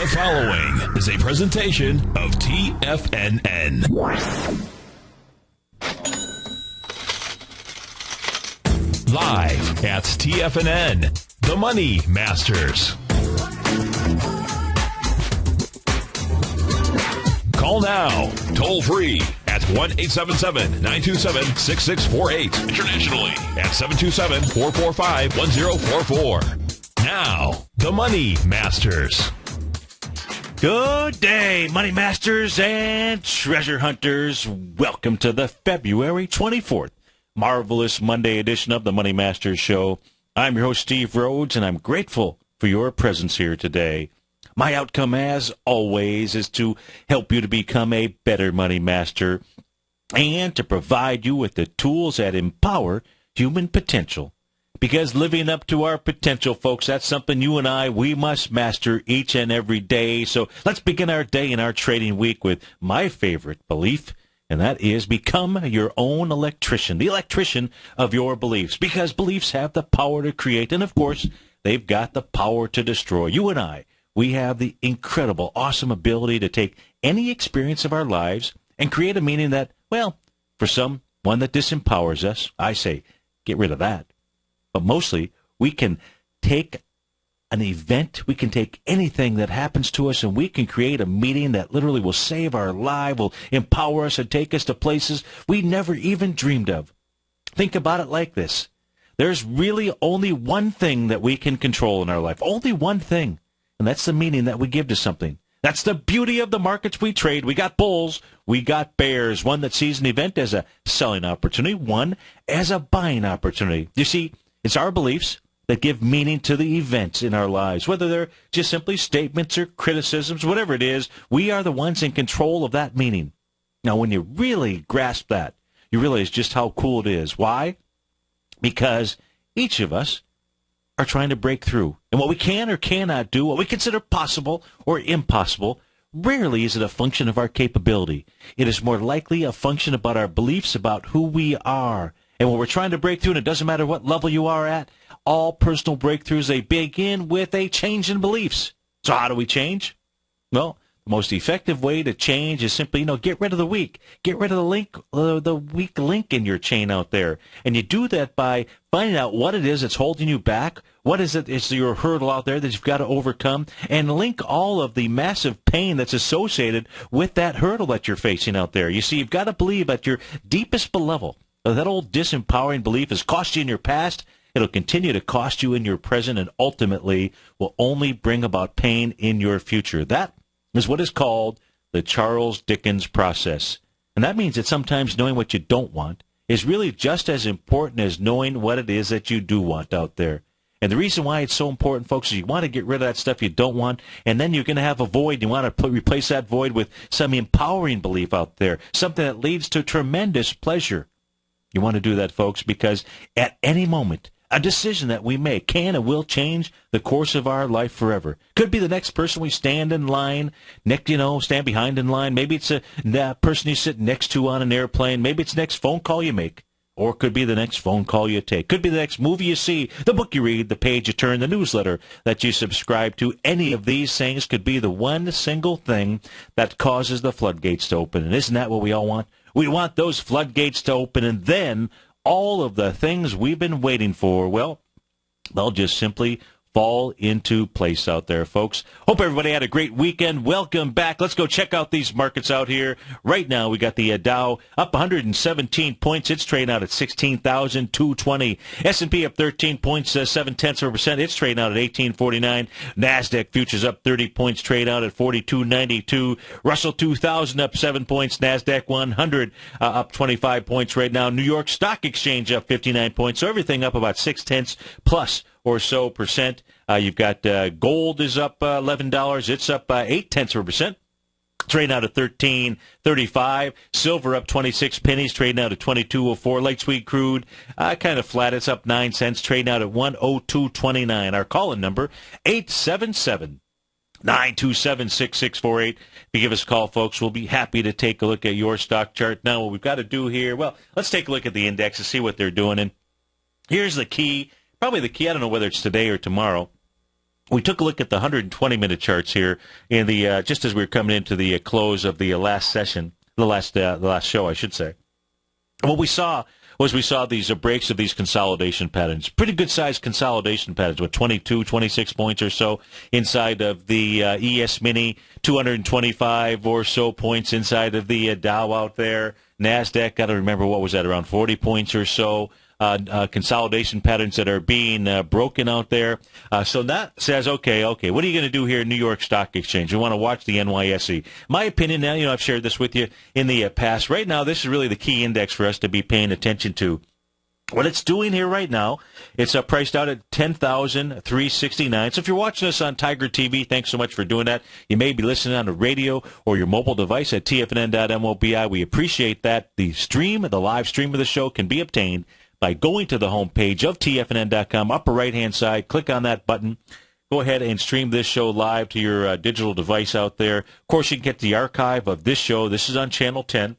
The following is a presentation of TFNN. Live at TFNN, the Money Masters. Call now, toll free at 1-877-927-6648. Internationally at 727-445-1044. Now, the Money Masters. Good day, Money Masters and Treasure Hunters. Welcome to the February 24th, marvelous Monday edition of the Money Masters Show. I'm your host, Steve Rhodes, and I'm grateful for your presence here today. My outcome, as always, is to help you to become a better money master and to provide you with the tools that empower human potential. Because living up to our potential, folks, that's something you and we must master each and every day. So let's begin our day and our trading week with my favorite belief, and that is become your own electrician, the electrician of your beliefs. Because beliefs have the power to create, and of course, they've got the power to destroy. You and we have the incredible, awesome ability to take any experience of our lives and create a meaning that, well, for some, one that disempowers us. I say, get rid of that. But mostly, we can take an event, we can take anything that happens to us, and we can create a meaning that literally will save our life, will empower us and take us to places we never even dreamed of. Think about it like this. There's really only one thing that we can control in our life, only one thing, and that's the meaning that we give to something. That's the beauty of the markets we trade. We got bulls, we got bears, one that sees an event as a selling opportunity, one as a buying opportunity. You see, it's our beliefs that give meaning to the events in our lives, whether they're just simply statements or criticisms, whatever it is, we are the ones in control of that meaning. Now, when you really grasp that, you realize just how cool it is. Why? Because each of us are trying to break through. And what we can or cannot do, what we consider possible or impossible, rarely is it a function of our capability. It is more likely a function about our beliefs about who we are. And when we're trying to break through, and it doesn't matter what level you are at, all personal breakthroughs, they begin with a change in beliefs. So how do we change? Well, the most effective way to change is simply, get rid of the weak. Get rid of the weak link in your chain out there. And you do that by finding out what it is that's holding you back. What is it? It's your hurdle out there that you've got to overcome. And link all of the massive pain that's associated with that hurdle that you're facing out there. You see, you've got to believe at your deepest level. That old disempowering belief has cost you in your past. It'll continue to cost you in your present and ultimately will only bring about pain in your future. That is what is called the Charles Dickens process. And that means that sometimes knowing what you don't want is really just as important as knowing what it is that you do want out there. And the reason why it's so important, folks, is you want to get rid of that stuff you don't want, and then you're going to have a void. You want to replace that void with some empowering belief out there, something that leads to tremendous pleasure. You want to do that, folks, because at any moment, a decision that we make can and will change the course of our life forever. Could be the next person we stand in line, stand behind in line. Maybe it's the person you sit next to on an airplane. Maybe it's the next phone call you make. Or it could be the next phone call you take. Could be the next movie you see, the book you read, the page you turn, the newsletter that you subscribe to. Any of these things could be the one single thing that causes the floodgates to open. And isn't that what we all want? We want those floodgates to open, and then all of the things we've been waiting for, well, they'll just simply fall into place out there, folks. Hope everybody had a great weekend. Welcome back. Let's go check out these markets out here. Right now, we got the Dow up 117 points. It's trading out at 16,220. S&P up 13 points, 0.7%. It's trading out at 1849. NASDAQ futures up 30 points, trade out at 4292. Russell 2000 up 7 points. NASDAQ 100 up 25 points right now. New York Stock Exchange up 59 points. So everything up about 0.6 plus or so percent. You've got gold is up $11. It's up 0.8%. Trading out at $13.35. Silver up 26 pennies. Trading out at $22.04. Light sweet crude kind of flat. It's up 9 cents. Trading out at $102.29. Our call-in number 877-927-6648. If you give us a call, folks, we'll be happy to take a look at your stock chart. Now, what we've got to do here, well, let's take a look at the index and see what they're doing. And here's the key. Probably the key, I don't know whether it's today or tomorrow. we took a look at the 120-minute charts here in the just as we were coming into the close of the last session, the last show, I should say. What we saw was these breaks of these consolidation patterns, pretty good-sized consolidation patterns with 22, 26 points or so inside of the ES Mini, 225 or so points inside of the Dow out there. NASDAQ, got to remember, what was that, around 40 points or so. Consolidation patterns that are being broken out there. So that says, okay, what are you going to do here in New York Stock Exchange? You want to watch the NYSE. My opinion now, I've shared this with you in the past. Right now, this is really the key index for us to be paying attention to. What it's doing here right now, it's priced out at 10,369. So if you're watching us on Tiger TV, thanks so much for doing that. You may be listening on the radio or your mobile device at tfnn.mobi. We appreciate that. The live stream of the show can be obtained by going to the homepage of TFNN.com, upper right-hand side, click on that button. Go ahead and stream this show live to your digital device out there. Of course, you can get the archive of this show. This is on Channel 10.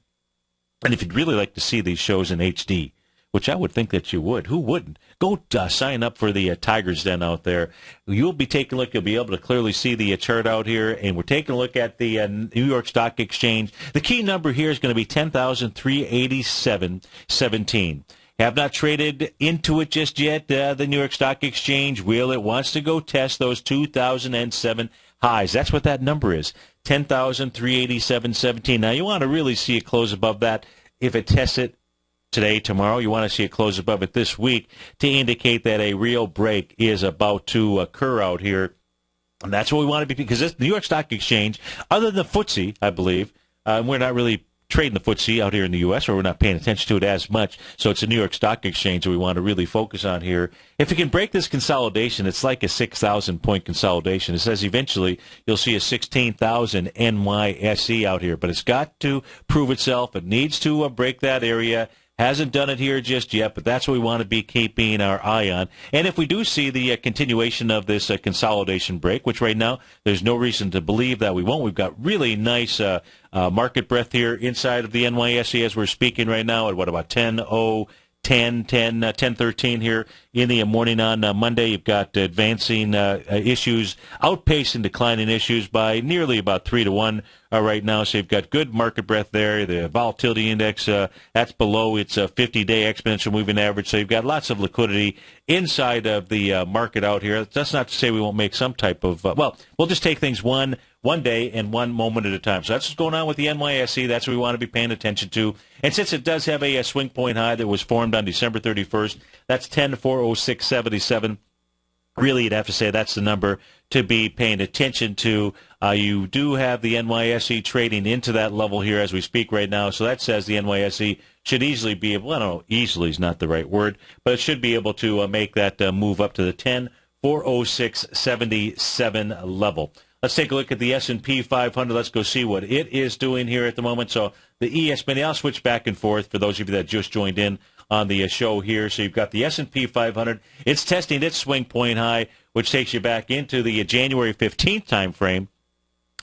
And if you'd really like to see these shows in HD, which I would think that you would, who wouldn't? Go sign up for the Tiger's Den out there. You'll be taking a look. You'll be able to clearly see the chart out here. And we're taking a look at the New York Stock Exchange. The key number here is going to be 10,387.17. Have not traded into it just yet. The New York Stock Exchange will. It wants to go test those 2007 highs. That's what that number is, 10,387.17. Now, you want to really see it close above that. If it tests it today, tomorrow, you want to see it close above it this week to indicate that a real break is about to occur out here. And that's what we want to be, because this New York Stock Exchange, other than the FTSE, I believe, we're not really trading the FTSE out here in the U.S., or we're not paying attention to it as much. So it's a New York Stock Exchange that we want to really focus on here. If we can break this consolidation, it's like a 6,000-point consolidation. It says eventually you'll see a 16,000 NYSE out here, but it's got to prove itself. It needs to break that area. Hasn't done it here just yet, but that's what we want to be keeping our eye on. And if we do see the continuation of this consolidation break, which right now there's no reason to believe that we won't. We've got really nice market breadth here inside of the NYSE as we're speaking right now at, about 10:13 here in the morning on Monday. You've got advancing issues outpacing declining issues by nearly about 3-1 right now. So you've got good market breadth there. The volatility index, that's below its 50-day exponential moving average. So you've got lots of liquidity inside of the market out here. That's not to say we won't make some type of, we'll just take things one day and one moment at a time. So that's what's going on with the NYSE. That's what we want to be paying attention to. And since it does have a swing point high that was formed on December 31st, that's 10,406.77. Really, you'd have to say that's the number to be paying attention to. You do have the NYSE trading into that level here as we speak right now. So that says the NYSE should easily be able, I don't know, easily is not the right word, but it should be able to make that move up to the 10,406.77 level. Let's take a look at the S&P 500. Let's go see what it is doing here at the moment. So the ES Mini, I'll switch back and forth for those of you that just joined in on the show here. So you've got the S&P 500. It's testing its swing point high, which takes you back into the January 15th time frame.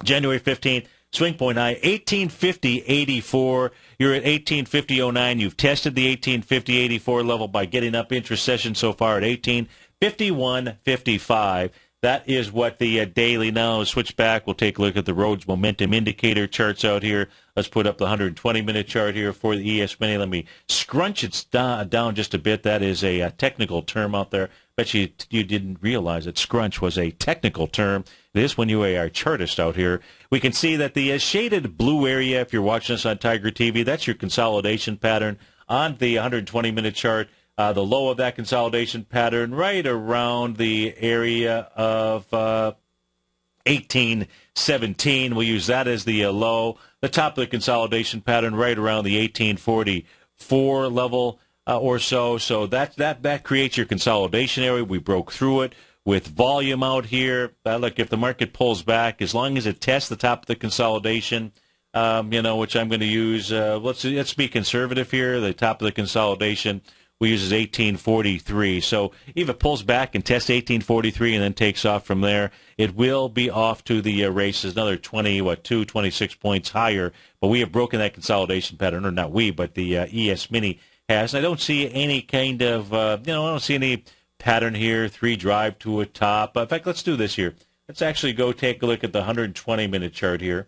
January 15th, swing point high, 1850.84. You're at 1850.09. You've tested the 1850.84 level by getting up intra-session so far at 1851.55. That is what the daily now. Switch back. We'll take a look at the Rhodes Momentum Indicator charts out here. Let's put up the 120-minute chart here for the ES Mini. Let me scrunch it down just a bit. That is a technical term out there. Bet you didn't realize that scrunch was a technical term. It is when you are a chartist out here. We can see that the shaded blue area, if you're watching us on Tiger TV, that's your consolidation pattern on the 120-minute chart. The low of that consolidation pattern right around the area of 1817. We'll use that as the low. The top of the consolidation pattern right around the 1844 level or so. So that creates your consolidation area. We broke through it with volume out here. Look, if the market pulls back, as long as it tests the top of the consolidation, which I'm going to use, let's be conservative here. The top of the consolidation we use is 1843. So if it pulls back and tests 1843 and then takes off from there, it will be off to the races, another 26 points higher. But we have broken that consolidation pattern, or not we, but the ES Mini has. And I don't see any kind of, I don't see any pattern here, 3 drive to a top. In fact, let's do this here. Let's actually go take a look at the 120-minute chart here.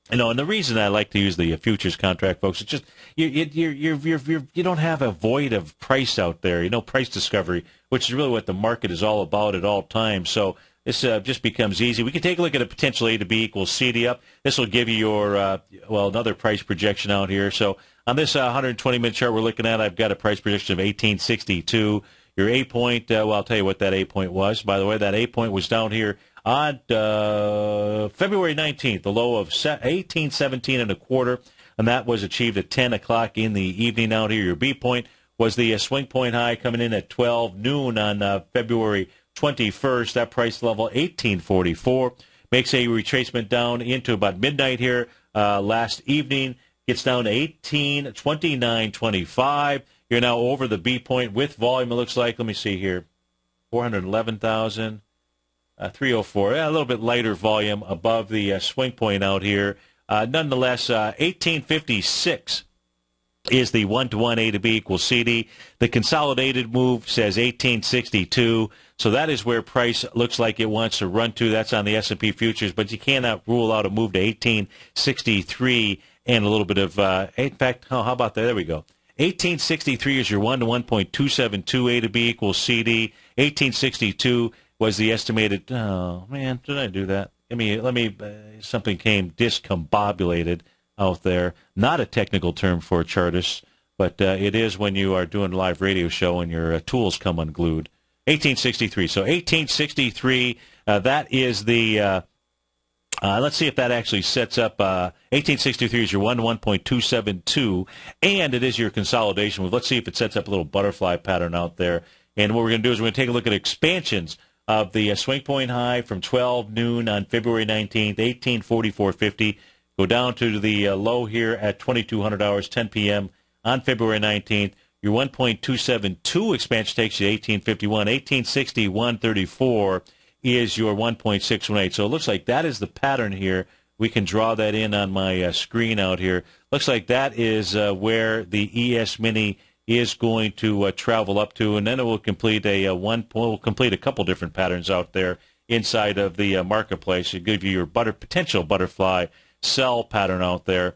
And the reason I like to use the futures contract, folks, it's just you don't have a void of price out there, price discovery, which is really what the market is all about at all times. So this just becomes easy. We can take a look at a potential A to B equals CD up. This will give you your, another price projection out here. So on this 120-minute chart we're looking at, I've got a price projection of 1862. Your A point, I'll tell you what that A point was. By the way, that A point was down here on February 19th, the low of 1817 and a quarter, and that was achieved at 10 o'clock in the evening out here. Your B point was the swing point high coming in at 12 noon on February 21st. That price level, 1844, makes a retracement down into about midnight here last evening. Gets down to 1829.25. You're now over the B point with volume, it looks like. Let me see here. 411,000. 304, a little bit lighter volume above the swing point out here. Nonetheless, 1856 is the 1-to-1 A to B equals CD. The consolidated move says 1862, so that is where price looks like it wants to run to. That's on the S&P futures, but you cannot rule out a move to 1863 and a little bit of, in fact, how about that? There we go. 1863 is your 1-to-1.272 A to B equals CD. 1862 was the estimated. Oh man, did I do that? Let me. Something came discombobulated out there. Not a technical term for chartists, but it is when you are doing a live radio show and your tools come unglued. 1863. So 1863. That is the. Let's see if that actually sets up. 1863 is your 1-to-1.272, and it is your consolidation move. Let's see if it sets up a little butterfly pattern out there. And what we're going to do is we're going to take a look at expansions of the swing point high from 12 noon on February 19th, 1844.50. Go down to the low here at 2200 hours, 10 p.m. on February 19th. Your 1.272 expansion takes you to 1851. 1861.34 is your 1.618. So it looks like that is the pattern here. We can draw that in on my screen out here. Looks like that is where the ES Mini is going to travel up to, and then it will complete a couple different patterns out there inside of the marketplace. It give you your potential butterfly sell pattern out there.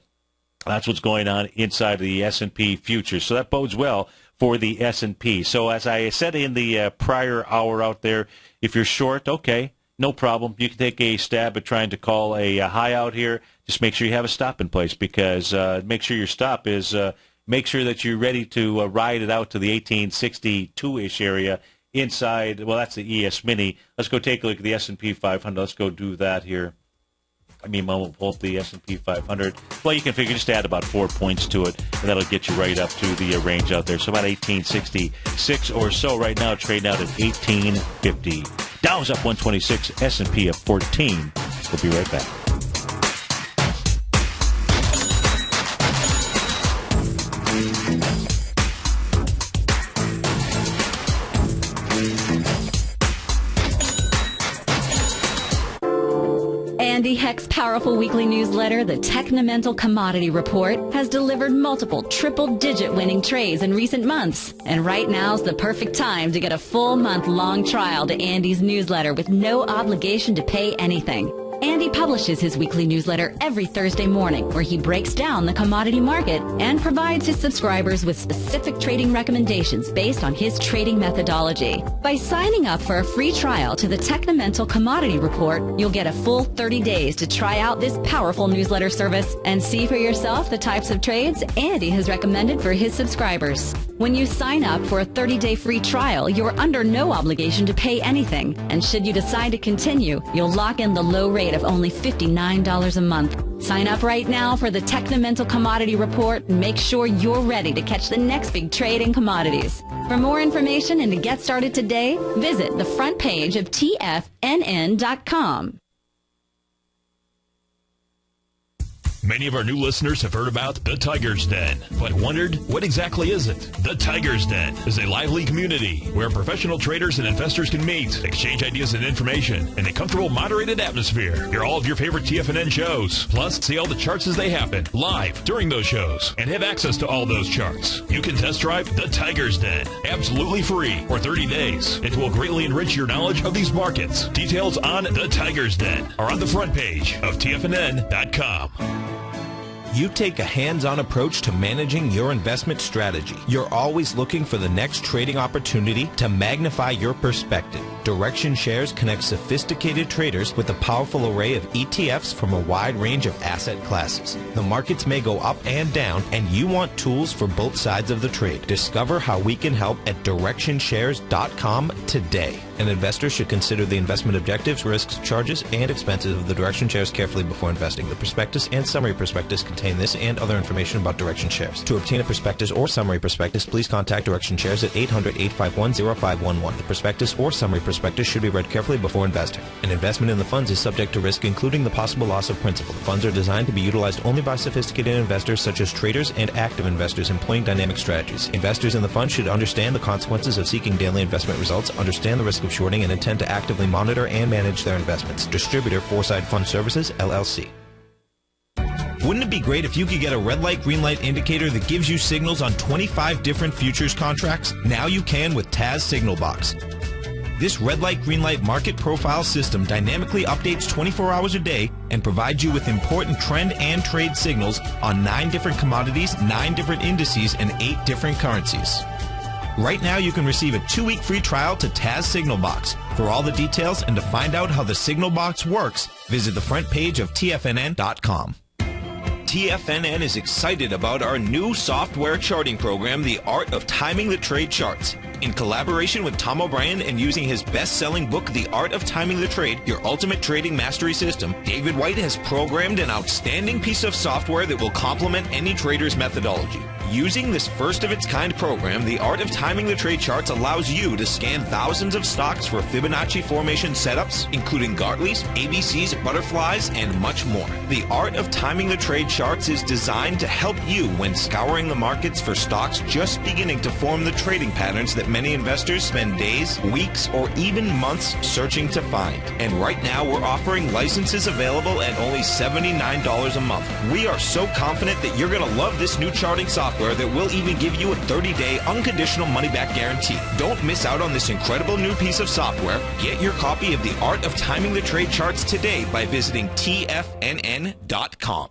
That's what's going on inside of the S&P futures. So that bodes well for the S&P. So as I said in the prior hour out there, if you're short, okay, no problem. You can take a stab at trying to call a high out here. Just make sure you have a stop in place, because make sure your stop is make sure that you're ready to ride it out to the 1862-ish area inside. Well, that's the ES Mini. Let's go take a look at the S&P 500. Let's go do that here. We'll pull up the S&P 500. Well, you can figure just add about 4 points to it, and that'll get you right up to the range out there. So about 1866 or so right now, trading out at 1850. Dow's up 126, S&P up 14. We'll be right back. Andy Heck's powerful weekly newsletter, the Technomental Commodity Report, has delivered multiple triple-digit winning trades in recent months. And right now's the perfect time to get a full month-long trial to Andy's newsletter with no obligation to pay anything. Andy publishes his weekly newsletter every Thursday morning, where he breaks down the commodity market and provides his subscribers with specific trading recommendations based on his trading methodology. By signing up for a free trial to the Technomental Commodity Report, you'll get a full 30 days to try out this powerful newsletter service and see for yourself the types of trades Andy has recommended for his subscribers. When you sign up for a 30-day free trial, you're under no obligation to pay anything. And should you decide to continue, you'll lock in the low rate of only $59 a month. Sign up right now for the Technomental Commodity Report and make sure you're ready to catch the next big trade in commodities. For more information and to get started today, visit the front page of TFNN.com. Many of our new listeners have heard about the Tiger's Den, but wondered, what exactly is it? The Tiger's Den is a lively community where professional traders and investors can meet, exchange ideas and information in a comfortable, moderated atmosphere. Hear all of your favorite TFNN shows, plus see all the charts as they happen live during those shows and have access to all those charts. You can test drive the Tiger's Den absolutely free for 30 days. It will greatly enrich your knowledge of these markets. Details on the Tiger's Den are on the front page of TFNN.com. You take a hands-on approach to managing your investment strategy. You're always looking for the next trading opportunity to magnify your perspective. Direction Shares connects sophisticated traders with a powerful array of ETFs from a wide range of asset classes. The markets may go up and down, and you want tools for both sides of the trade. Discover how we can help at DirectionShares.com today. An investor should consider the investment objectives, risks, charges, and expenses of the Direction Shares carefully before investing. The prospectus and summary prospectus contain this and other information about Direction Shares. To obtain a prospectus or summary prospectus, please contact Direction Shares at 800-851-0511. The prospectus or summary prospectus should be read carefully before investing. An investment in the funds is subject to risk, including the possible loss of principal. The funds are designed to be utilized only by sophisticated investors such as traders and active investors employing dynamic strategies. Investors in the fund should understand the consequences of seeking daily investment results, understand the risk of shorting, and intend to actively monitor and manage their investments. Distributor, Foreside Fund Services, LLC. Wouldn't it be great if you could get a red light, green light indicator that gives you signals on 25 different futures contracts? Now you can with Taz Signal Box. This red light, green light market profile system dynamically updates 24 hours a day and provides you with important trend and trade signals on 9 different commodities, 9 different indices, and 8 different currencies. Right now, you can receive a 2-week free trial to Taz Signal Box. For all the details and to find out how the Signal Box works, visit the front page of TFNN.com. TFNN is excited about our new software charting program, The Art of Timing the Trade Charts. In collaboration with Tom O'Brien and using his best-selling book, The Art of Timing the Trade, Your Ultimate Trading Mastery System, David White has programmed an outstanding piece of software that will complement any trader's methodology. Using this first-of-its-kind program, The Art of Timing the Trade Charts allows you to scan thousands of stocks for Fibonacci formation setups, including Gartley's, ABCs, butterflies, and much more. The Art of Timing the Trade Charts is designed to help you when scouring the markets for stocks just beginning to form the trading patterns that many investors spend days, weeks, or even months searching to find. And right now, we're offering licenses available at only $79 a month. We are so confident that you're going to love this new charting software that will even give you a 30-day unconditional money-back guarantee. Don't miss out on this incredible new piece of software. Get your copy of The Art of Timing the Trade Charts today by visiting TFNN.com.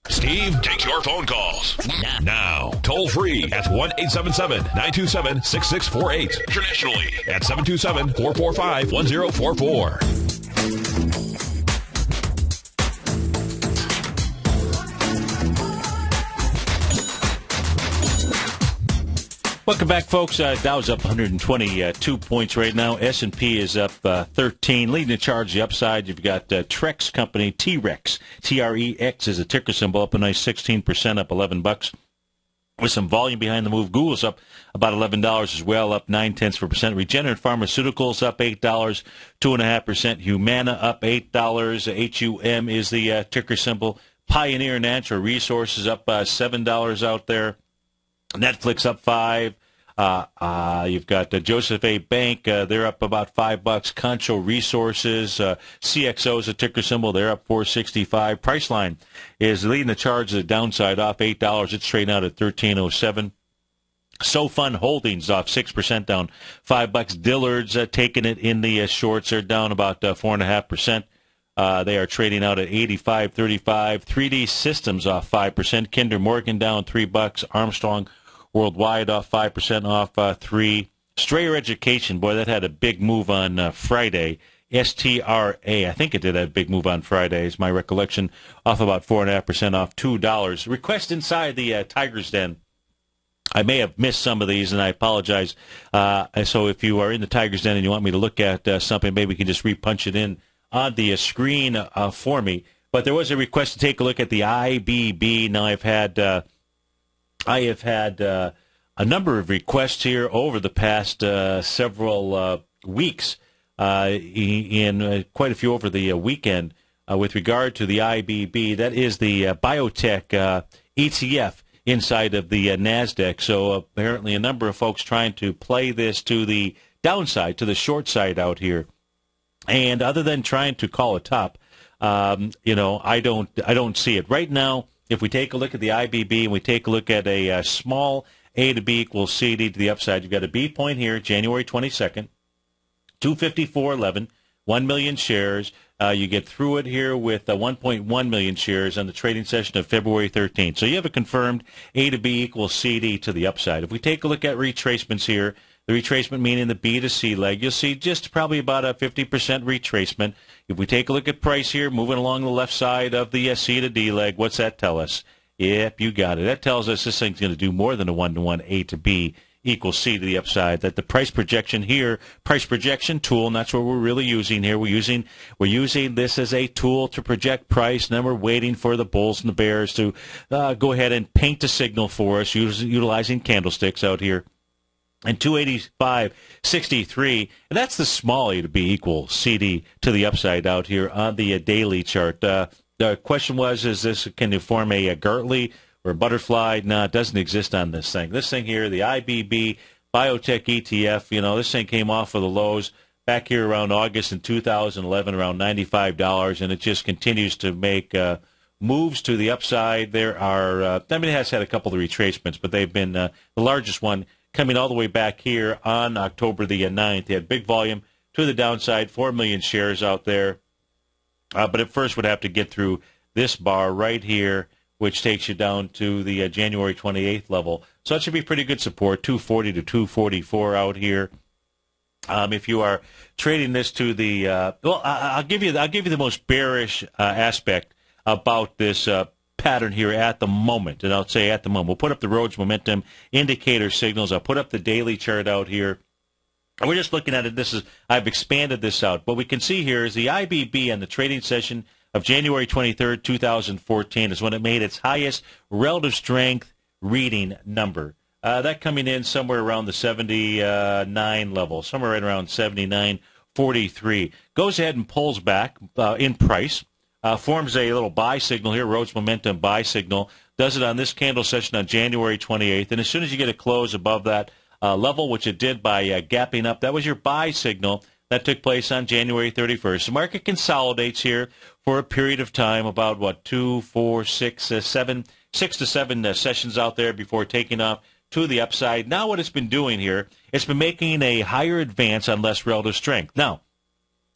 Steve takes your phone calls now. Toll free at 1-877-927-6648. Internationally at 727-445-1044. Welcome back, folks. Dow's up 122 points right now. S&P is up 13. Leading the charge, the upside, you've got Trex Company, T-Rex. T-R-E-X is a ticker symbol, up a nice 16%, up $11. With some volume behind the move, Google's up about $11 as well, up 0.9%. Regenerate Pharmaceuticals up $8, 2.5%. Humana up $8. HUM is the ticker symbol. Pioneer Natural Resources up $7 out there. Netflix up $5. You've got Joseph A. Bank. They're up about $5. Concho Resources. CXO is a ticker symbol. They're up $4.65. Priceline is leading the charge to the downside, off $8. It's trading out at $13.07. SoFund Holdings off 6%, down $5. Dillard's taking it in the shorts. They're down about 4.5%. They are trading out at 85.35. 3D Systems off 5%. Kinder Morgan down $3. Armstrong Worldwide off 5%, off 3. Strayer Education, boy, that had a big move on Friday. STRA, I think it did have a big move on Friday, is my recollection, off about 4.5%, off $2. Request inside the Tiger's Den. I may have missed some of these, and I apologize. So if you are in the Tiger's Den and you want me to look at something, maybe we can just repunch it in on the screen for me. But there was a request to take a look at the IBB. Now, I have had a number of requests here over the past several weeks, in quite a few over the weekend. with regard to the IBB. That is the biotech ETF inside of the NASDAQ. So apparently a number of folks trying to play this to the downside, to the short side out here. And other than trying to call a top, I don't see it. Right now, if we take a look at the IBB and we take a look at a small A to B equals CD to the upside, you've got a B point here, January 22nd, 254.11, 1 million shares. You get through it here with 1.1 million shares on the trading session of February 13th. So you have a confirmed A to B equals CD to the upside. If we take a look at retracements here, the retracement meaning the B to C leg, you'll see just probably about a 50% retracement. If we take a look at price here, moving along the left side of the C to D leg, what's that tell us? Yep, you got it. That tells us this thing's going to do more than a 1-to-1 A to B equals C to the upside. That the price projection here, price projection tool, and that's what we're really using here. We're using this as a tool to project price, and then we're waiting for the bulls and the bears to go ahead and paint a signal for us, utilizing candlesticks out here. And 285.63, and that's the small A to B equals CD to the upside out here on the daily chart. The question was, can you form a Gartley or a butterfly? No, it doesn't exist on this thing. This thing here, the IBB Biotech ETF, this thing came off of the lows back here around August in 2011, around $95, and it just continues to make moves to the upside. There are, it has had a couple of retracements, but they've been the largest one coming all the way back here on October the 9th. They had big volume to the downside, 4 million shares out there. But at first would have to get through this bar right here, which takes you down to the January 28th level. So that should be pretty good support, 240 to 244 out here. If you are trading this to the I'll give you the most bearish aspect about this pattern here at the moment, and I'll say at the moment. We'll put up the Rhodes Momentum indicator signals. I'll put up the daily chart out here. And we're just looking at it. I've expanded this out. What we can see here is the IBB on the trading session of January 23rd, 2014 is when it made its highest relative strength reading number. That coming in somewhere around the 79 level, somewhere right around 79.43. Goes ahead and pulls back in price. Forms a little buy signal here, Rhodes Momentum buy signal. Does it on this candle session on January 28th. And as soon as you get a close above that level, which it did by gapping up, that was your buy signal. That took place on January 31st. The market consolidates here for a period of time, about, 6 to 7 sessions out there before taking off to the upside. Now what it's been doing here, it's been making a higher advance on less relative strength. Now,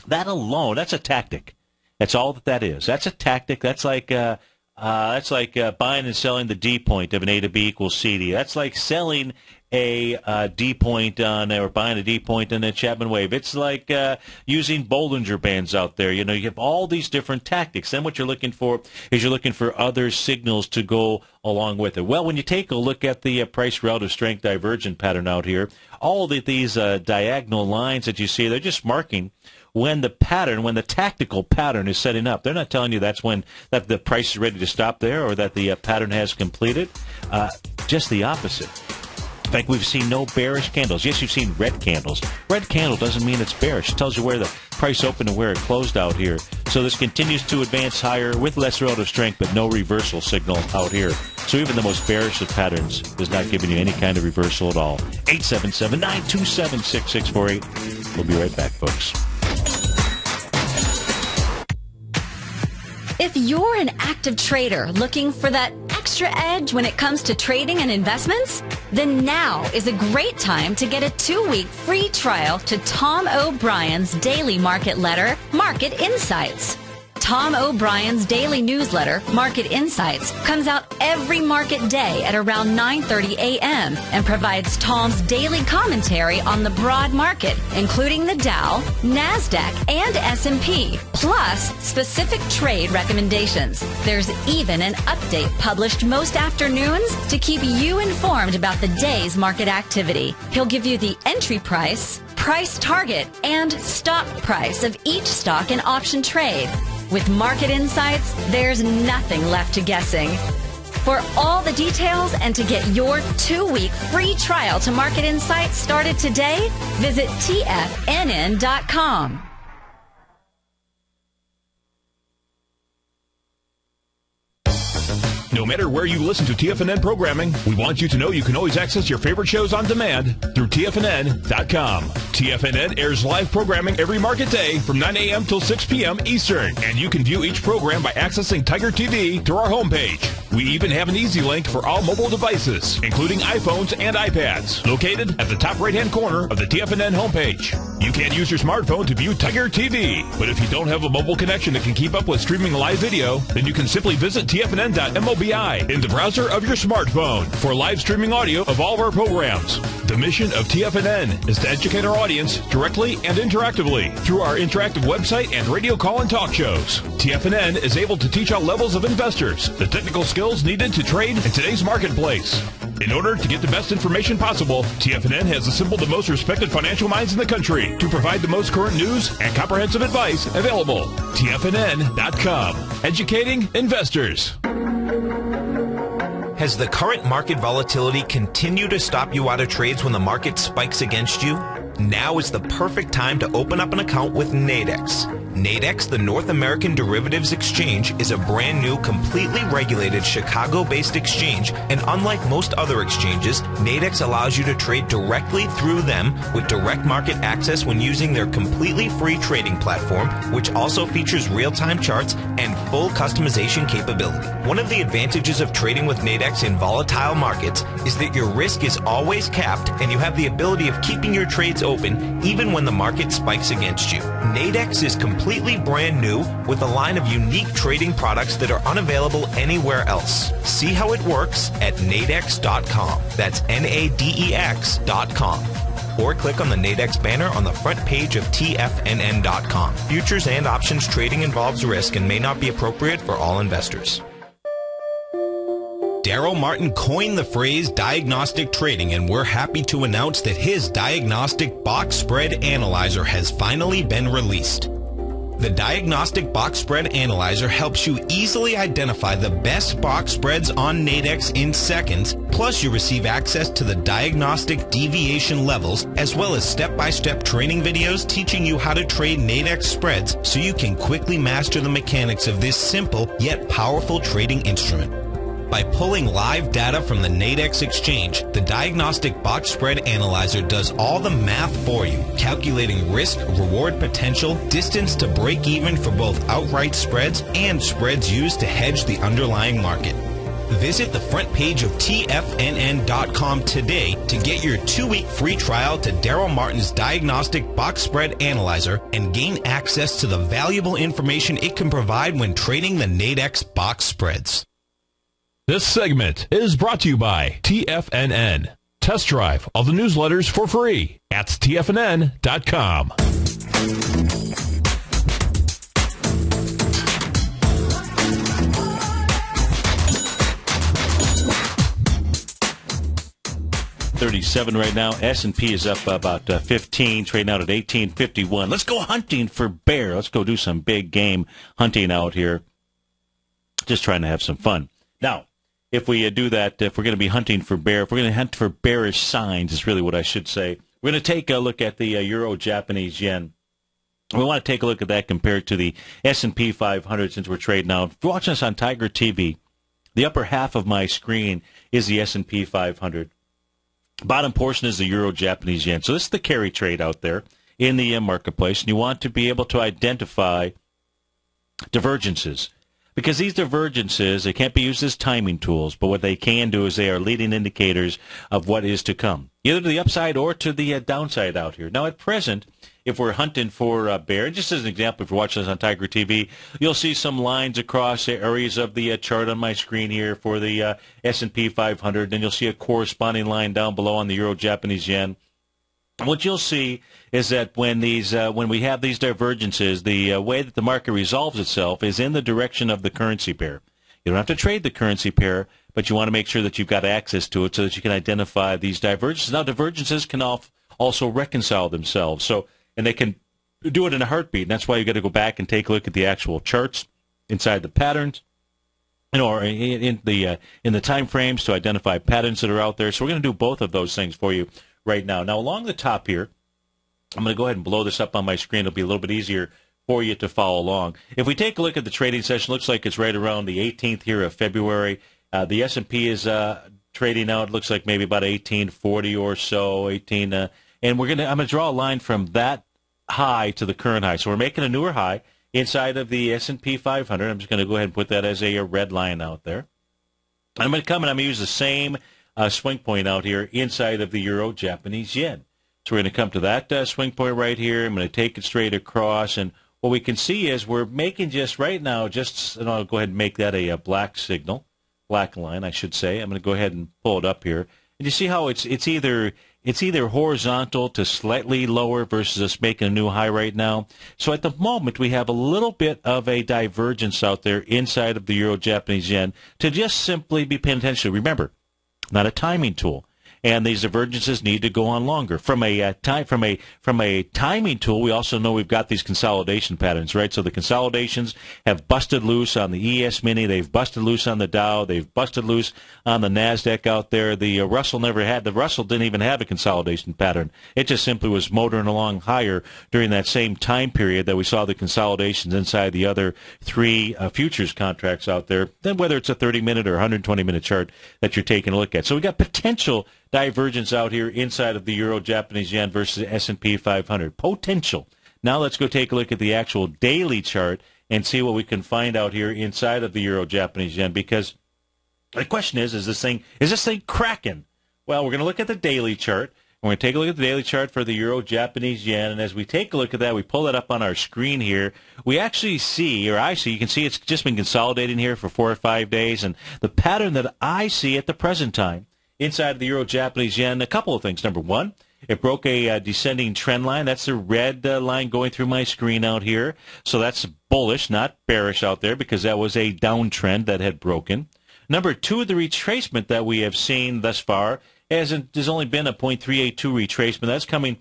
that alone, that's a tactic. That's all that is. That's a tactic. That's like buying and selling the D point of an A to B equals CD. That's like selling a D point or buying a D point on a Chapman wave. It's like using Bollinger Bands out there. You have all these different tactics. Then what you're looking for is other signals to go along with it. Well, when you take a look at the price relative strength divergent pattern out here, all of these diagonal lines that you see, they're just marking when the tactical pattern is setting up. They're not telling you that the price is ready to stop there or that the pattern has completed. Just the opposite. In fact, we've seen no bearish candles. Yes, you've seen red candles. Red candle doesn't mean it's bearish. It tells you where the price opened and where it closed out here. So this continues to advance higher with less relative strength, but no reversal signal out here. So even the most bearish of patterns is not giving you any kind of reversal at all. 877-927-6648. We'll be right back, folks. If you're an active trader looking for that extra edge when it comes to trading and investments, then now is a great time to get a 2-week free trial to Tom O'Brien's daily market letter, Market Insights. Tom O'Brien's daily newsletter, Market Insights, comes out every market day at around 9:30 a.m. and provides Tom's daily commentary on the broad market, including the Dow, NASDAQ, and S&P, plus specific trade recommendations. There's even an update published most afternoons to keep you informed about the day's market activity. He'll give you the entry price, price target, and stop price of each stock and option trade. With Market Insights, there's nothing left to guessing. For all the details and to get your 2-week free trial to Market Insights started today, visit TFNN.com. No matter where you listen to TFNN programming, we want you to know you can always access your favorite shows on demand through TFNN.com. TFNN airs live programming every market day from 9 a.m. till 6 p.m. Eastern, and you can view each program by accessing Tiger TV through our homepage. We even have an easy link for all mobile devices, including iPhones and iPads, located at the top right-hand corner of the TFNN homepage. You can use your smartphone to view Tiger TV, but if you don't have a mobile connection that can keep up with streaming live video, then you can simply visit TFNN.mobi in the browser of your smartphone for live streaming audio of all of our programs. The mission of TFNN is to educate our audience directly and interactively through our interactive website and radio call and talk shows. TFNN is able to teach all levels of investors the technical skills needed to trade in today's marketplace. In order to get the best information possible, TFNN has assembled the most respected financial minds in the country to provide the most current news and comprehensive advice available. TFNN.com. Educating investors. Has the current market volatility continued to stop you out of trades when the market spikes against you? Now is the perfect time to open up an account with Nadex. Nadex, the North American Derivatives Exchange, is a brand new, completely regulated Chicago-based exchange, and unlike most other exchanges, Nadex allows you to trade directly through them with direct market access when using their completely free trading platform, which also features real-time charts and full customization capability. One of the advantages of trading with Nadex in volatile markets is that your risk is always capped and you have the ability of keeping your trades open even when the market spikes against you. Nadex is completely brand new with a line of unique trading products that are unavailable anywhere else. See how it works at nadex.com. That's Nadex.com. Or click on the Nadex banner on the front page of TFNN.com. Futures and options trading involves risk and may not be appropriate for all investors. Daryl Martin coined the phrase diagnostic trading, and we're happy to announce that his diagnostic box spread analyzer has finally been released. The Diagnostic Box Spread Analyzer helps you easily identify the best box spreads on Nadex in seconds, plus you receive access to the diagnostic deviation levels, as well as step-by-step training videos teaching you how to trade Nadex spreads so you can quickly master the mechanics of this simple yet powerful trading instrument. By pulling live data from the Nadex exchange, the Diagnostic Box Spread Analyzer does all the math for you, calculating risk, reward potential, distance to break even for both outright spreads and spreads used to hedge the underlying market. Visit the front page of TFNN.com today to get your 2-week free trial to Daryl Martin's Diagnostic Box Spread Analyzer and gain access to the valuable information it can provide when trading the Nadex box spreads. This segment is brought to you by TFNN. Test drive all the newsletters for free at TFNN.com. $37 right now. S&P is up about 15, trading out at 1851. Let's go hunting for bear. Let's go do some big game hunting out here. Just trying to have some fun. Now, if we do that, if we're going to be hunting for bear, if we're going to hunt for bearish signs, is really what I should say. We're going to take a look at the Euro-Japanese yen. We want to take a look at that compared to the S&P 500 since we're trading out. If you're watching us on Tiger TV, the upper half of my screen is the S&P 500. Bottom portion is the Euro-Japanese yen. So this is the carry trade out there in the marketplace, and you want to be able to identify divergences. Because these divergences, they can't be used as timing tools, but what they can do is they are leading indicators of what is to come, either to the upside or to the downside out here. Now, at present, if we're hunting for bear, just as an example, if you're watching this on Tiger TV, you'll see some lines across areas of the chart on my screen here for the S&P 500, and you'll see a corresponding line down below on the Euro-Japanese yen. What you'll see is that when we have these divergences, the way that the market resolves itself is in the direction of the currency pair. You don't have to trade the currency pair, but you want to make sure that you've got access to it so that you can identify these divergences. Now, divergences can also reconcile themselves, and they can do it in a heartbeat. And that's why you got to go back and take a look at the actual charts inside the patterns, or in the time frames to identify patterns that are out there. So we're going to do both of those things for you right now. Now, along the top here, I'm going to go ahead and blow this up on my screen. It'll be a little bit easier for you to follow along. If we take a look at the trading session, looks like it's right around the 18th here of February. The S&P is trading out, looks like maybe about 1840 or so, 18. And I'm going to draw a line from that high to the current high. So we're making a newer high inside of the S&P 500. I'm just going to go ahead and put that as a red line out there. I'm going to come and I'm going to use the same swing point out here inside of the Euro Japanese yen. So we're going to come to that swing point right here. I'm going to take it straight across. And what we can see is we're making just right now, and I'll go ahead and make that a black signal, black line, I should say. I'm going to go ahead and pull it up here. And you see how it's either horizontal to slightly lower versus us making a new high right now. So at the moment, we have a little bit of a divergence out there inside of the Euro Japanese yen to just simply be paying attention to. Remember, not a timing tool. And these divergences need to go on longer. From a timing tool, we also know we've got these consolidation patterns, right? So the consolidations have busted loose on the ES Mini. They've busted loose on the Dow. They've busted loose on the NASDAQ out there. The Russell didn't even have a consolidation pattern. It just simply was motoring along higher during that same time period that we saw the consolidations inside the other three futures contracts out there. Then whether it's a 30-minute or 120-minute chart that you're taking a look at. So we got potential divergence out here inside of the Euro Japanese yen versus the S&P 500. Potential. Now let's go take a look at the actual daily chart and see what we can find out here inside of the Euro Japanese yen, because the question is this thing cracking? Well, we're going to look at the daily chart. We're going to take a look at the daily chart for the Euro Japanese yen, and as we take a look at that, we pull that up on our screen here. We actually see, or I see, you can see it's just been consolidating here for 4 or 5 days, and the pattern that I see at the present time inside of the Euro Japanese yen, a couple of things. Number one, it broke a descending trend line. That's the red line going through my screen out here. So that's bullish, not bearish out there, because that was a downtrend that had broken. Number two, the retracement that we have seen thus far there's only been a 0.382 retracement. That's coming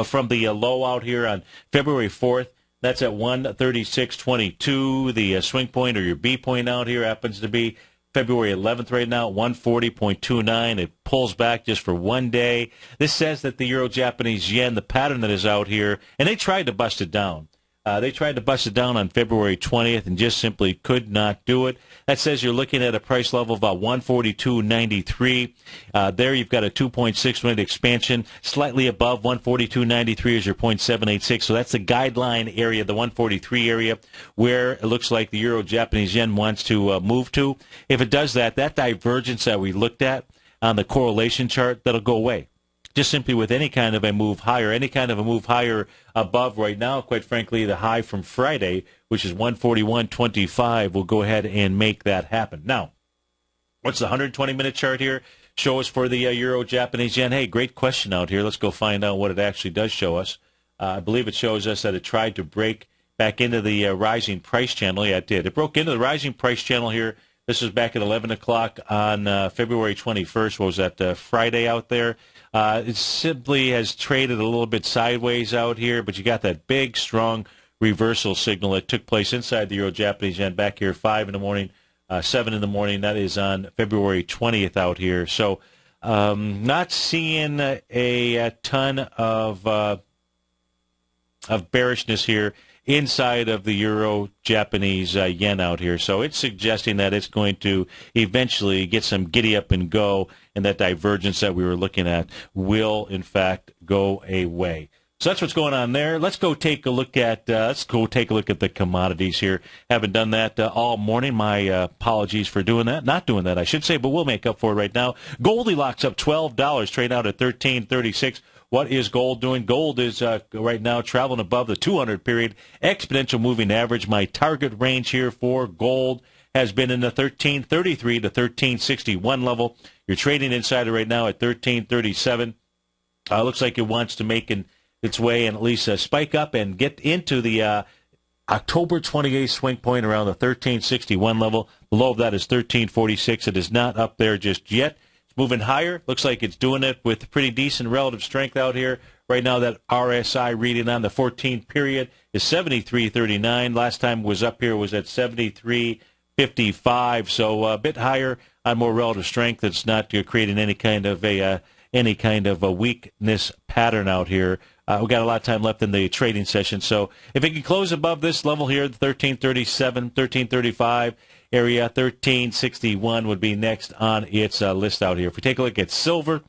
from the low out here on February 4th. That's at 136.22. The swing point or your B point out here happens to be February 11th right now, 140.29. It pulls back just for 1 day. This says that the Euro-Japanese yen, the pattern that is out here, and they tried to bust it down. They tried to bust it down on February 20th and just simply could not do it. That says you're looking at a price level of about 142.93. There you've got a 2.6 expansion. Slightly above 142.93 is your 0.786. So that's the guideline area, the 143 area, where it looks like the Euro-Japanese yen wants to move to. If it does that, that divergence that we looked at on the correlation chart, that'll go away. Just simply with any kind of a move higher, above right now, quite frankly, the high from Friday, which is 141.25, will go ahead and make that happen. Now, what's the 120-minute chart here show us for the Euro-Japanese yen? Hey, great question out here. Let's go find out what it actually does show us. I believe it shows us that it tried to break back into the rising price channel. Yeah, it did. It broke into the rising price channel here. This was back at 11 o'clock on February 21st. What was that, Friday out there? It simply has traded a little bit sideways out here, but you got that big, strong reversal signal that took place inside the Euro-Japanese yen back here 5 in the morning, 7 in the morning. That is on February 20th out here. So not seeing a ton of bearishness here inside of the Euro-Japanese yen out here. So it's suggesting that it's going to eventually get some giddy up and go, and that divergence that we were looking at will, in fact, go away. So that's what's going on there. Let's go take a look at the commodities here. Haven't done that all morning. My apologies for doing that. Not doing that, I should say, but we'll make up for it right now. Goldilocks up $12, trade out at $13.36. What is gold doing? Gold is right now traveling above the 200-period exponential moving average. My target range here for gold has been in the 1333 to 1361 level. You're trading inside it right now at 1337. Looks like it wants to make its way and at least spike up and get into the October 28th swing point around the 1361 level. Below that is 1346. It is not up there just yet. Moving higher. Looks like it's doing it with pretty decent relative strength out here. Right now, that RSI reading on the 14th period is 73.39. Last time it was up here was at 73.55. So a bit higher on more relative strength. It's not creating any kind of a weakness pattern out here We've got a lot of time left in the trading session. So if it can close above this level here, the 1337, 1335 area, 1361 would be next on its list out here. If we take a look at silver,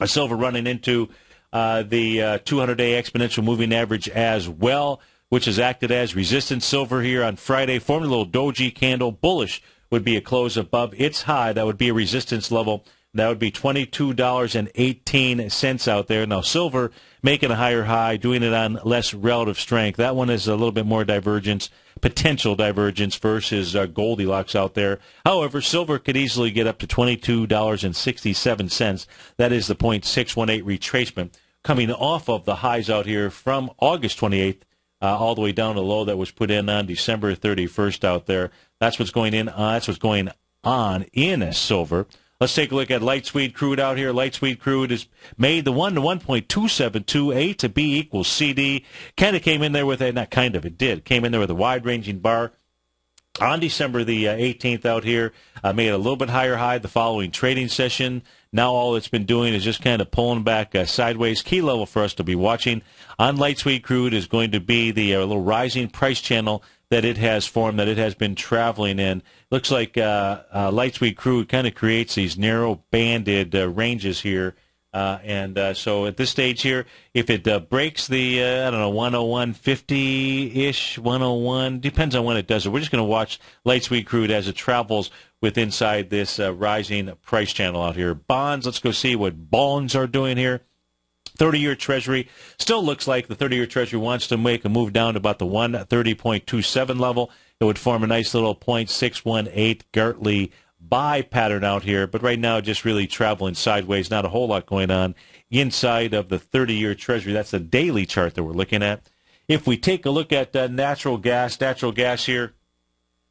silver running into the 200-day exponential moving average as well, which has acted as resistance. Silver here on Friday formed a little doji candle. Bullish would be a close above its high. That would be a resistance level. That would be $22.18 out there. Now, silver making a higher high, doing it on less relative strength. That one is a little bit more divergence, potential divergence versus Goldilocks out there. However, silver could easily get up to $22.67. That is the 0.618 retracement coming off of the highs out here from August 28th all the way down to the low that was put in on December 31st out there. That's what's going in. That's what's going on in silver. Let's take a look at light sweet crude out here. Light sweet crude has made the 1 to 1.272, A to B equals CD. Kind of came in there with a, not kind of, it did. Came in there with a wide-ranging bar on December the 18th out here. Made a little bit higher high the following trading session. Now all it's been doing is just kind of pulling back sideways. Key level for us to be watching on light sweet crude is going to be the little rising price channel that it has formed, that it has been traveling in. Looks like light sweet crude kind of creates these narrow banded ranges here. So at this stage here, if it breaks the, 101.50-ish, 101, depends on when it does it. We're just going to watch light sweet crude as it travels with inside this rising price channel out here. Bonds, let's go see what bonds are doing here. 30-year Treasury still looks like the 30-year Treasury wants to make a move down to about the 130.27 level. It would form a nice little 0.618 Gartley buy pattern out here, but right now just really traveling sideways. Not a whole lot going on inside of the 30-year Treasury. That's the daily chart that we're looking at. If we take a look at natural gas here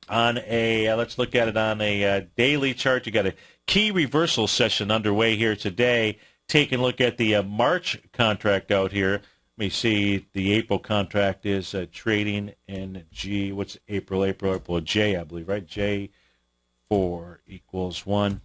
on a, let's look at it on a daily chart. You got a key reversal session underway here today. Taking a look at the March contract out here. Let me see. The April contract is trading in G. What's April? J, I believe, right? J4 equals 1.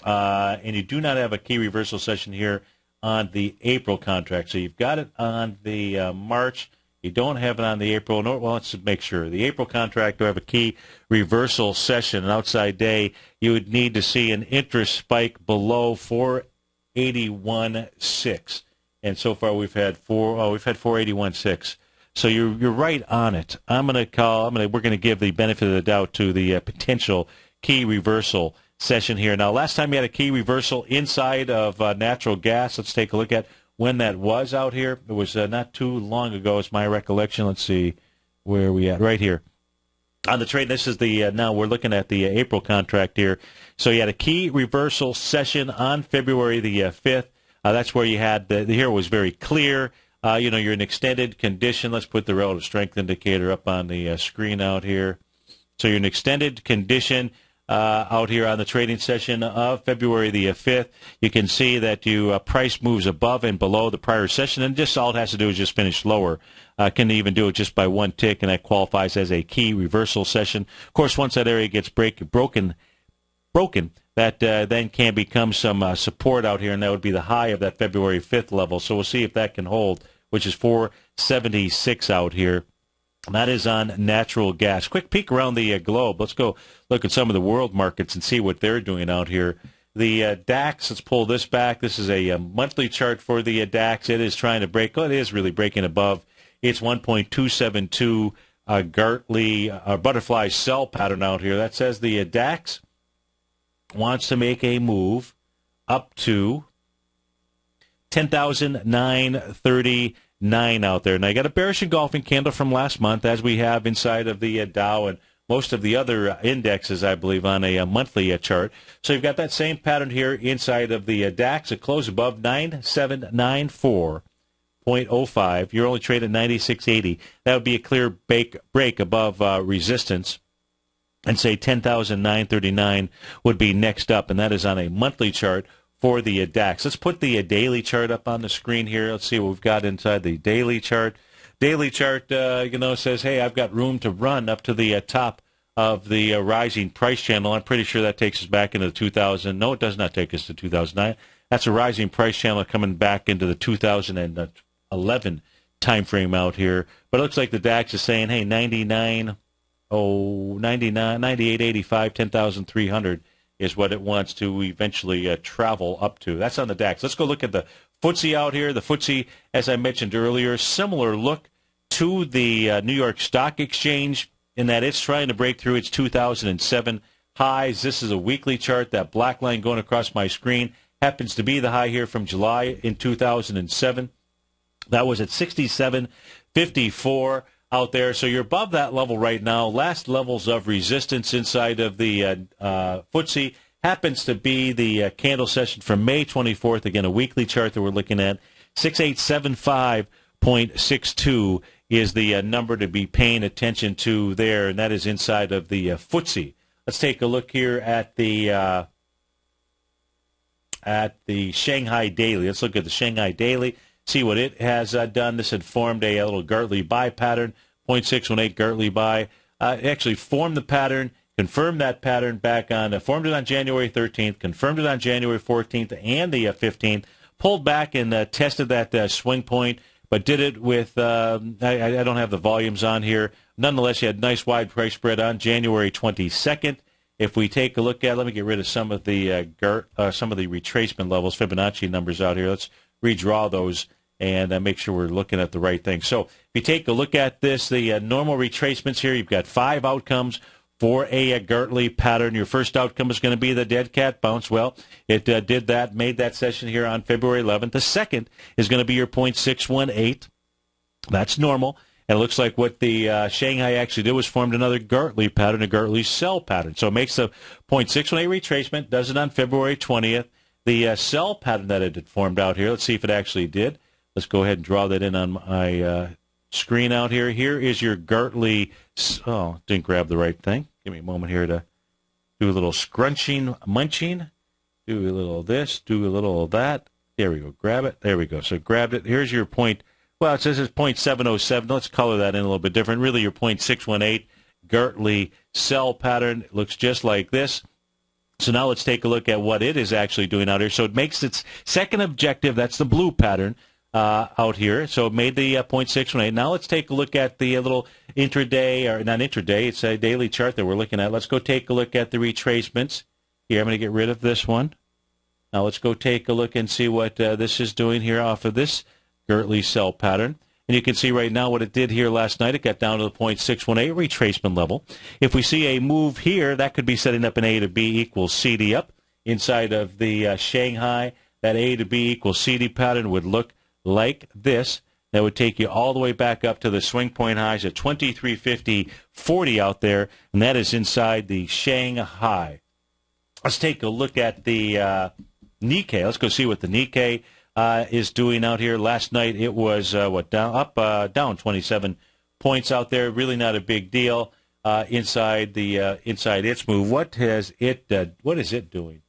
And you do not have a key reversal session here on the April contract. So you've got it on the March. You don't have it on the April. No, well, let's make sure. The April contract will have a key reversal session, an outside day. You would need to see an interest spike below 481.6, and so far we've had 481.6. So you're right on it. We're going to give the benefit of the doubt to the potential key reversal session here. Now, last time you had a key reversal inside of natural gas. Let's take a look at when that was out here. It was not too long ago, is my recollection. Let's see where are we at. Right here. On the trade, this is the, now we're looking at the April contract here. So you had a key reversal session on February the 5th. That's where you had, here was very clear. You're in extended condition. Let's put the relative strength indicator up on the screen out here. So you're in extended condition out here on the trading session of February the 5th. You can see that price moves above and below the prior session, and just all it has to do is just finish lower. Can even do it just by one tick, and that qualifies as a key reversal session. Of course, once that area gets broken, that then can become some support out here, and that would be the high of that February 5th level. So we'll see if that can hold, which is 476 out here. And that is on natural gas. Quick peek around the globe. Let's go look at some of the world markets and see what they're doing out here. The DAX, let's pull this back. This is a monthly chart for the DAX. It is trying to break, it is really breaking above. It's 1.272 Gartley butterfly sell pattern out here. That says the DAX wants to make a move up to 10,939 out there. Now, you got a bearish engulfing candle from last month, as we have inside of the Dow and most of the other indexes, I believe, on a monthly chart. So you've got that same pattern here inside of the DAX. It closed above 9794.05. You're only trading 96.80. That would be a clear break above resistance. And say 10,939 would be next up, and that is on a monthly chart for the DAX. Let's put the daily chart up on the screen here. Let's see what we've got inside the daily chart. Daily chart, says, hey, I've got room to run up to the top of the rising price channel. I'm pretty sure that takes us back into the 2000. No, it does not take us to 2009. That's a rising price channel coming back into the 2000 and 11 time frame out here. But it looks like the DAX is saying, hey, 99, 98, 85, 10,300 is what it wants to eventually travel up to. That's on the DAX. Let's go look at the FTSE out here. The FTSE, as I mentioned earlier, similar look to the New York Stock Exchange in that it's trying to break through its 2007 highs. This is a weekly chart. That black line going across my screen happens to be the high here from July in 2007. That was at 67.54 out there. So you're above that level right now. Last levels of resistance inside of the FTSE happens to be the candle session from May 24th. Again, a weekly chart that we're looking at. 6875.62 is the number to be paying attention to there, and that is inside of the FTSE. Let's take a look here at the Shanghai Daily. Let's look at the Shanghai Daily, see what it has done. This had formed a little Gartley buy pattern, 0.618 Gartley buy. It actually formed the pattern, confirmed that pattern back on, formed it on January 13th, confirmed it on January 14th and the 15th, pulled back and tested that swing point, but did it with, I don't have the volumes on here. Nonetheless, you had a nice wide price spread on January 22nd. If we take a look at, let me get rid of some of the retracement levels, Fibonacci numbers out here. Let's redraw those and make sure we're looking at the right thing. So if you take a look at this, the normal retracements here, you've got 5 outcomes for a Gartley pattern. Your first outcome is going to be the dead cat bounce. Well, it did that, made that session here on February 11th. The second is going to be your 0.618. That's normal. And it looks like what the Shanghai actually did was formed another Gartley pattern, a Gartley sell pattern. So it makes the 0.618 retracement, does it on February 20th. The sell pattern that it had formed out here, let's see if it actually did. Let's go ahead and draw that in on my screen out here. Here is your Gartley. Oh, didn't grab the right thing. Give me a moment here to do a little scrunching, munching. Do a little of this, do a little of that. There we go. Grab it. There we go. So grabbed it. Here's your point. Well, it says it's 0.707. Let's color that in a little bit different. Really, your 0.618 Gartley sell pattern. It looks just like this. So now let's take a look at what it is actually doing out here. So it makes its second objective. That's the blue pattern out here. So it made the 0.618. Now let's take a look at the little intraday, or not intraday, it's a daily chart that we're looking at. Let's go take a look at the retracements. Here, I'm going to get rid of this one. Now let's go take a look and see what this is doing here off of this Gartley sell pattern. And you can see right now what it did here last night. It got down to the 0.618 retracement level. If we see a move here, that could be setting up an A to B equals CD up. Inside of the Shanghai, that A to B equals CD pattern would look like this. That would take you all the way back up to the swing point highs at 2350.40 out there, and that is inside the Shanghai. Let's take a look at the Nikkei. Let's go see what the Nikkei is doing out here. Last night it was down 27 points out there. Really not a big deal inside its move. What is it doing?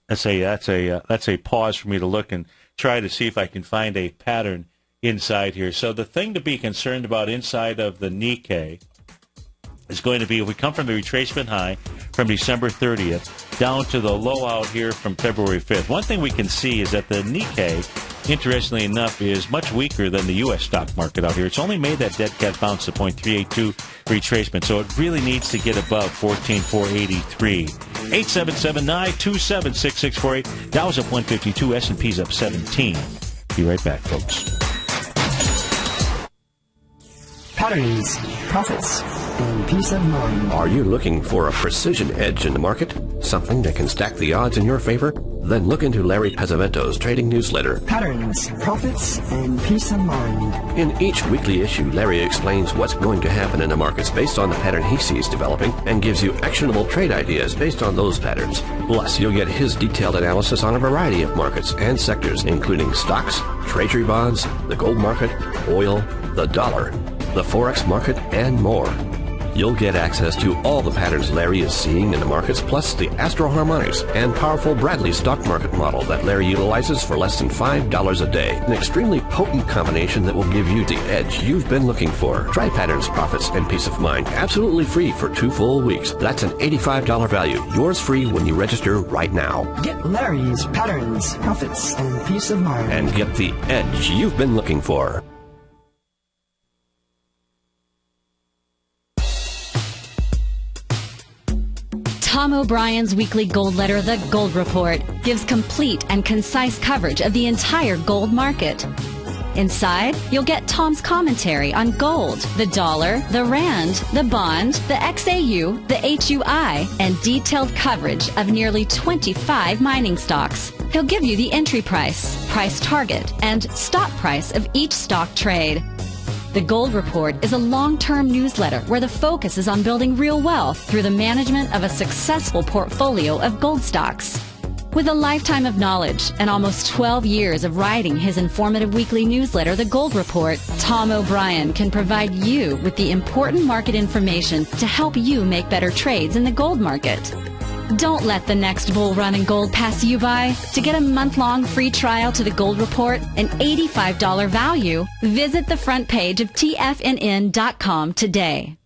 That's a pause for me to look and try to see if I can find a pattern inside here. So the thing to be concerned about inside of the Nikkei is going to be if we come from the retracement high from December 30th down to the low out here from February 5th. One thing we can see is that the Nikkei, interestingly enough, is much weaker than the U.S. stock market out here. It's only made that dead cat bounce to 0.382 retracement, so it really needs to get above 14,483. 877-927-6648. Dow's up 152, S&P's up 17. Be right back, folks. Patterns, profits, and peace of mind. Are you looking for a precision edge in the market? Something that can stack the odds in your favor? Then look into Larry Pesavento's trading newsletter. Patterns, profits, and peace of mind. In each weekly issue, Larry explains what's going to happen in the markets based on the pattern he sees developing and gives you actionable trade ideas based on those patterns. Plus, you'll get his detailed analysis on a variety of markets and sectors, including stocks, treasury bonds, the gold market, oil, the dollar, the Forex market, and more. You'll get access to all the patterns Larry is seeing in the markets, plus the Astro Harmonics and powerful Bradley stock market model that Larry utilizes for less than $5 a day. An extremely potent combination that will give you the edge you've been looking for. Try patterns, profits, and peace of mind absolutely free for 2 full weeks. That's an $85 value. Yours free when you register right now. Get Larry's patterns, profits, and peace of mind. And get the edge you've been looking for. Tom O'Brien's weekly gold letter, The Gold Report, gives complete and concise coverage of the entire gold market. Inside, you'll get Tom's commentary on gold, the dollar, the rand, the bond, the XAU, the HUI, and detailed coverage of nearly 25 mining stocks. He'll give you the entry price, price target, and stop price of each stock trade. The Gold Report is a long-term newsletter where the focus is on building real wealth through the management of a successful portfolio of gold stocks. With a lifetime of knowledge and almost 12 years of writing his informative weekly newsletter, The Gold Report, Tom O'Brien can provide you with the important market information to help you make better trades in the gold market. Don't let the next bull run in gold pass you by. To get a month-long free trial to the Gold Report, an $85 value, visit the front page of TFNN.com today.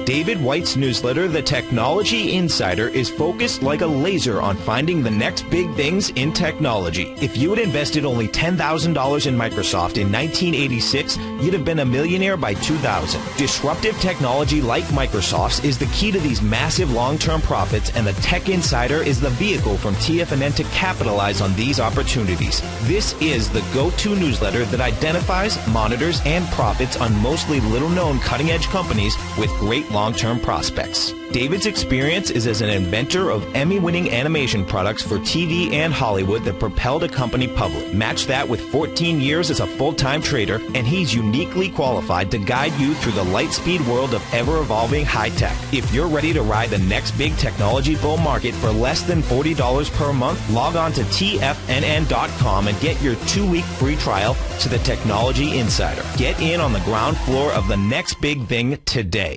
David White's newsletter, The Technology Insider, is focused like a laser on finding the next big things in technology. If you had invested only $10,000 in Microsoft in 1986, you'd have been a millionaire by 2000. Disruptive technology like Microsoft's is the key to these massive long-term profits, and the Tech Insider is the vehicle from TFNN to capitalize on these opportunities. This is the go-to newsletter that identifies, monitors, and profits on mostly little-known cutting-edge companies with great long-term prospects. David's experience is as an inventor of Emmy-winning animation products for TV and Hollywood that propelled a company public. Match that with 14 years as a full-time trader, and he's uniquely qualified to guide you through the light-speed world of ever-evolving high-tech. If you're ready to ride the next big technology bull market for less than $40 per month, log on to TFNN.com and get your 2-week free trial to the Technology Insider. Get in on the ground floor of the next big thing today.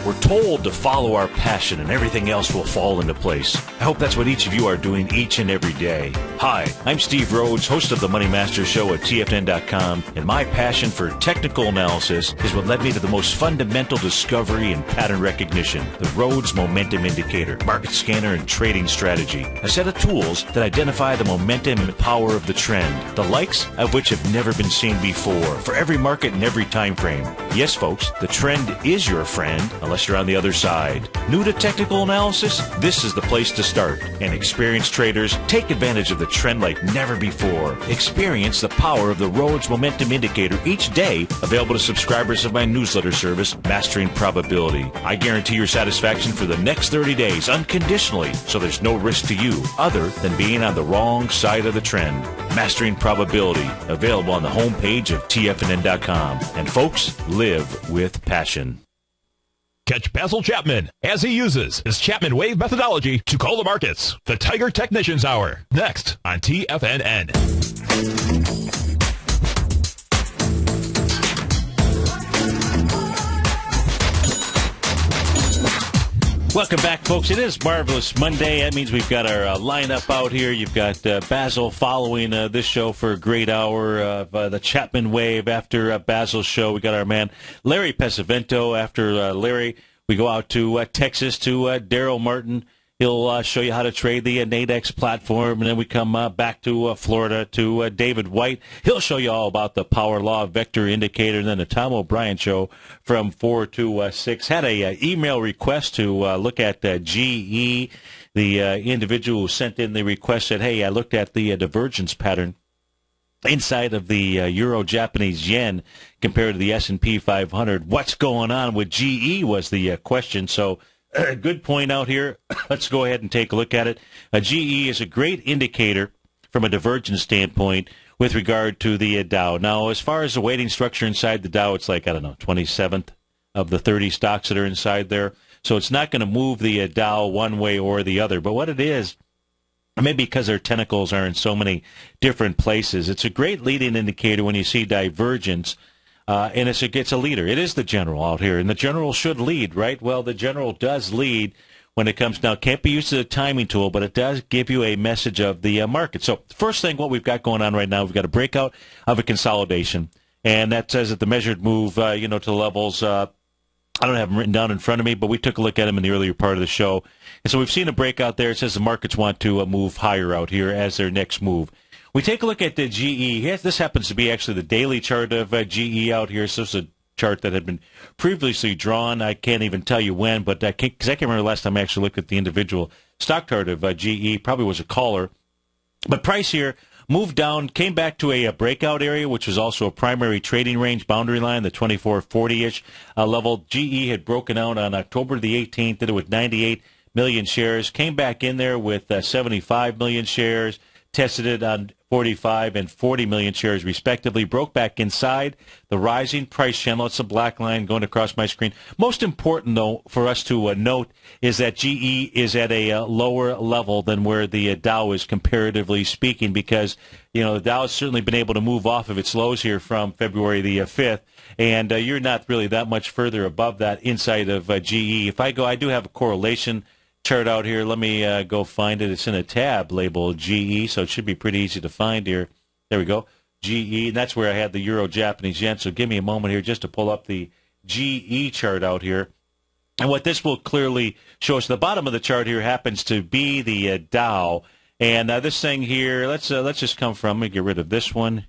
We're told to follow our passion and everything else will fall into place. I hope that's what each of you are doing each and every day. Hi, I'm Steve Rhodes, host of the Money Master Show at TFNN.com, and my passion for technical analysis is what led me to the most fundamental discovery in pattern recognition, the Rhodes Momentum Indicator, market scanner, and trading strategy, a set of tools that identify the momentum and power of the trend, the likes of which have never been seen before, for every market and every time frame. Yes, folks, the trend is your friend, unless you're on the other side. New to technical analysis? This is the place to start. And experienced traders take advantage of the trend like never before. Experience the power of the Rhodes Momentum Indicator each day, available to subscribers of my newsletter service, Mastering Probability. I guarantee your satisfaction for the next 30 days unconditionally, so there's no risk to you other than being on the wrong side of the trend. Mastering Probability, available on the homepage of TFNN.com. And folks, live with passion. Catch Basil Chapman as he uses his Chapman Wave methodology to call the markets. The Tiger Technicians Hour, next on TFNN. Welcome back, folks. It is Marvelous Monday. That means we've got our lineup out here. You've got Basil following this show for a great hour of the Chapman Wave. After Basil's show, we got our man Larry Pesavento. After Larry, we go out to Texas to Daryl Martin. He'll show you how to trade the Nadex platform, and then we come back to Florida to David White. He'll show you all about the Power Law Vector Indicator, and then the Tom O'Brien Show from 4 to 6. Had a email request to look at GE. The individual who sent in the request said, hey, I looked at the divergence pattern inside of the Euro-Japanese yen compared to the S&P 500. What's going on with GE was the question. So good point out here. Let's go ahead and take a look at it. GE is a great indicator from a divergence standpoint with regard to the Dow. Now, as far as the weighting structure inside the Dow, it's like, 27th of the 30 stocks that are inside there. So it's not going to move the Dow one way or the other. But what it is, maybe because their tentacles are in so many different places, it's a great leading indicator when you see divergence and it gets a leader. It is the general out here, and the general should lead, right? Well, the general does lead when it comes now. Can't be used as a timing tool, but it does give you a message of the market. So first thing, what we've got going on right now, we've got a breakout of a consolidation, and that says that the measured move, to the levels. I don't have them written down in front of me, but we took a look at them in the earlier part of the show. And so we've seen a breakout there. It says the markets want to move higher out here as their next move. We take a look at the GE. This happens to be actually the daily chart of GE out here. So this is a chart that had been previously drawn. I can't even tell you when, but because I can't remember the last time I actually looked at the individual stock chart of GE. Probably was a caller. But price here moved down, came back to a breakout area, which was also a primary trading range boundary line, the 2440-ish level. GE had broken out on October the 18th, did it with 98 million shares, came back in there with 75 million shares, tested it on 45 and 40 million shares respectively, broke back inside the rising price channel. It's a black line going across my screen. Most important, though, for us to note is that GE is at a lower level than where the Dow is, comparatively speaking, because the Dow has certainly been able to move off of its lows here from February the 5th, and you're not really that much further above that inside of GE. If I do have a correlation chart out here. Let me go find it. It's in a tab labeled GE, so it should be pretty easy to find here. There we go, GE, and that's where I had the Euro Japanese yen. So give me a moment here just to pull up the GE chart out here. And what this will clearly show us, the bottom of the chart here happens to be the Dow. And this thing here, let's just come from, let me get rid of this one,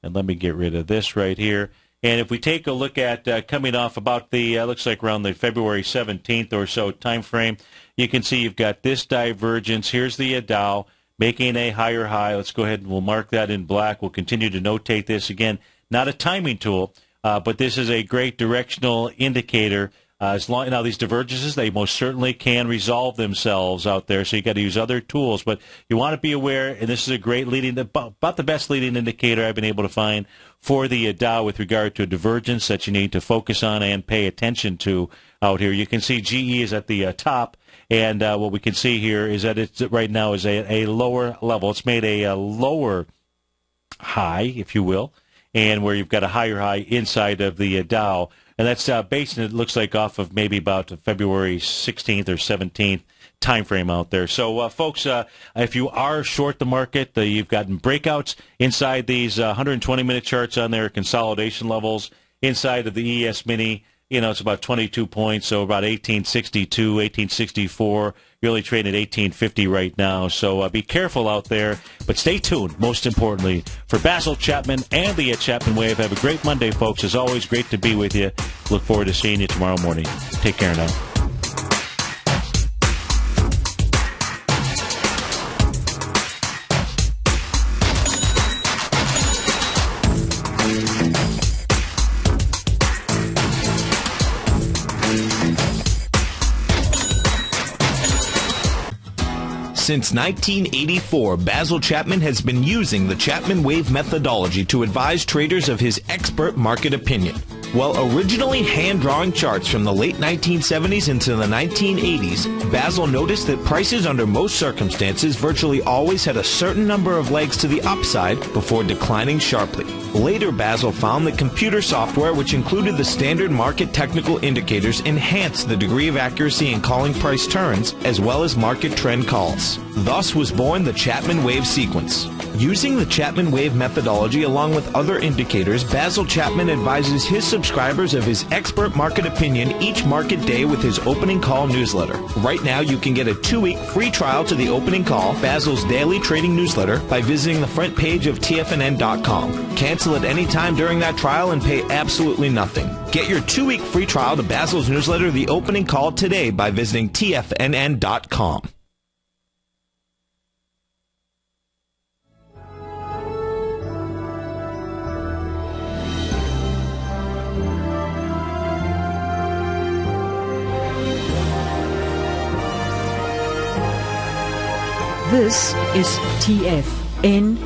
and let me get rid of this right here. And if we take a look at coming off about the, looks like around the February 17th or so time frame, you can see you've got this divergence. Here's the Dow making a higher high. Let's go ahead and we'll mark that in black. We'll continue to notate this. Again, not a timing tool, but this is a great directional indicator. Now, these divergences, they most certainly can resolve themselves out there, so you got to use other tools. But you want to be aware, and this is a great about the best leading indicator I've been able to find for the Dow with regard to a divergence that you need to focus on and pay attention to out here. You can see GE is at the top, and what we can see here is that it right now is a lower level. It's made a lower high, if you will, and where you've got a higher high inside of the Dow. And that's based, it looks like, off of maybe about February 16th or 17th time frame out there. So, folks, if you are short the market, you've gotten breakouts inside these 120-minute charts on their consolidation levels. Inside of the ES Mini, it's about 22 points, so about 1862, 1864. You're only trading at 1850 right now, so be careful out there. But stay tuned, most importantly, for Basil Chapman and the Chapman Wave. Have a great Monday, folks. As always, great to be with you. Look forward to seeing you tomorrow morning. Take care now. Since 1984, Basil Chapman has been using the Chapman Wave methodology to advise traders of his expert market opinion. While originally hand-drawing charts from the late 1970s into the 1980s, Basil noticed that prices under most circumstances virtually always had a certain number of legs to the upside before declining sharply. Later, Basil found that computer software, which included the standard market technical indicators, enhanced the degree of accuracy in calling price turns, as well as market trend calls. Thus was born the Chapman Wave sequence. Using the Chapman Wave methodology along with other indicators, Basil Chapman advises his subscribers of his expert market opinion each market day with his opening call newsletter. Right now, you can get a 2-week free trial to the opening call, Basil's daily trading newsletter, by visiting the front page of TFNN.com. Cancel at any time during that trial and pay absolutely nothing. Get your 2-week free trial to Basil's newsletter, The Opening Call, today by visiting TFNN.com. This is TFNN,